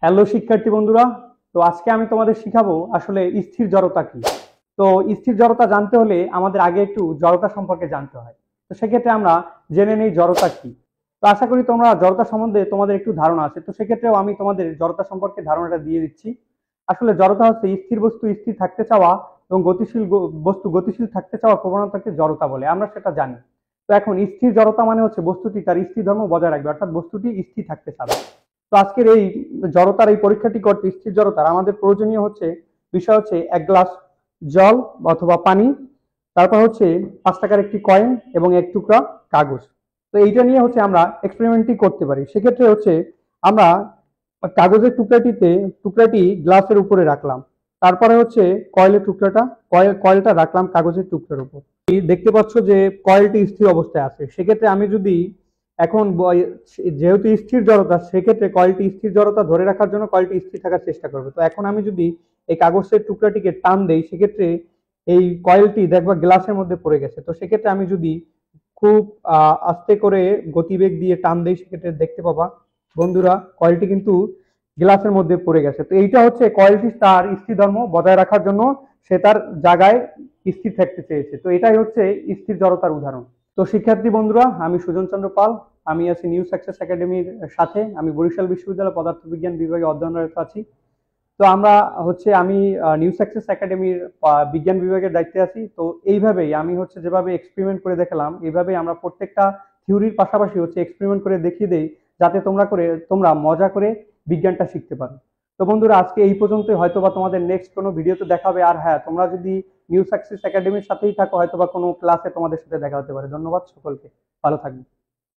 Hello শিক্ষার্থী বন্ধুরা। তো আজকে আমি তোমাদের শিখাবো আসলে স্থির জড়তা কি। তো স্থির জড়তা জানতে হলে আমাদের আগে একটু জড়তা সম্পর্কে জানতে হয়। তো সেক্ষেত্রে আমরা জেনে নেই জড়তা কি। তো আশা করি তোমরা জড়তা সম্বন্ধে তোমাদের একটু ধারণা আছে। তো সেক্ষেত্রেও আমি তোমাদের জড়তা সম্পর্কে ধারণাটা দিয়ে দিচ্ছি। আসলে জড়তা হচ্ছে স্থির বস্তু স্থির থাকতে চাওয়া এবং গতিশীল বস্তু গতিশীল থাকতে চাওয়া প্রবণতাকে জড়তা বলে, আমরা সেটা জানি। তো এখন স্থির জড়তা মানে হচ্ছে বস্তুটি তার স্থির ধর্ম বজায় রাখবে, অর্থাৎ বস্তুটি স্থির থাকতে চাবে। তো আজকের এই জড়তার এই পরীক্ষাটি করতে স্থির জড়তার আমাদের প্রয়োজনীয় বিষয় হচ্ছে এক গ্লাস জল অথবা পানি, তারপর হচ্ছে 5 টাকার একটি কয়েন এবং এক টুকরা কাগজ। তো এইটা নিয়ে আমরা এক্সপেরিমেন্টটি করতে পারি। সেক্ষেত্রে আমরা কাগজের টুকরাটি গ্লাসের উপরে রাখলাম, তারপরে কয়েলের কয়েলটা রাখলাম কাগজের টুকরার উপর। দেখতে পাচ্ছ যে কয়েলটি স্থির অবস্থায় আছে। সেক্ষেত্রে আমি যদি এখন যেহেতু স্থির জড়তা, সেক্ষেত্রে কয়েলটি স্থির জড়তা ধরে রাখার জন্য কয়েলটি স্থির থাকার চেষ্টা করবে। তো এখন আমি যদি এই কাগজের টুকরাটিকে টান দেই, সেক্ষেত্রে এই কয়েলটি দেখবা গ্লাসের মধ্যে পড়ে গেছে। তো সেক্ষেত্রে আমি যদি খুব আস্তে করে গতিবেগ দিয়ে টান দেই, সেক্ষেত্রে দেখতে পাবা বন্ধুরা কয়েলটি কিন্তু গ্লাসের মধ্যে পড়ে গেছে। তো এইটা হচ্ছে কয়েলটি তার স্থির ধর্ম বজায় রাখার জন্য সে তার জায়গায় স্থির থাকতে চেয়েছে। তো এটাই হচ্ছে স্থির জড়তার উদাহরণ। তো শিক্ষার্থী বন্ধুরা, আমি সুজন চন্দ্র পাল। আমি আছি নিউ সাকসেস একাডেমির সাথে। আমি বরিশাল বিশ্ববিদ্যালয় পদার্থবিজ্ঞান বিভাগে অধ্যয়নরত আছি। তো আমি নিউ সাকসেস একাডেমির বিজ্ঞান বিভাগের দায়িত্বে আছি। তো এইভাবেই আমি যেভাবে এক্সপেরিমেন্ট করে দেখালাম, এইভাবেই আমরা প্রত্যেকটা থিওরির পাশাপাশি এক্সপেরিমেন্ট করে দেখিয়ে দেই, যাতে তোমরা মজা করে বিজ্ঞানটা শিখতে পারো। তো বন্ধুরা, আজকে এই পর্যন্তই। হয়তোবা তোমাদের নেক্সট কোনো ভিডিওতে দেখাবে। আর হ্যাঁ, তোমরা যদি নিউ সাকসেস একাডেমির সাথেই থাকো, হয়তোবা কোনো ক্লাসে তোমাদের সাথে দেখা হতে পারে। ধন্যবাদ সকলকে, ভালো থাকবে।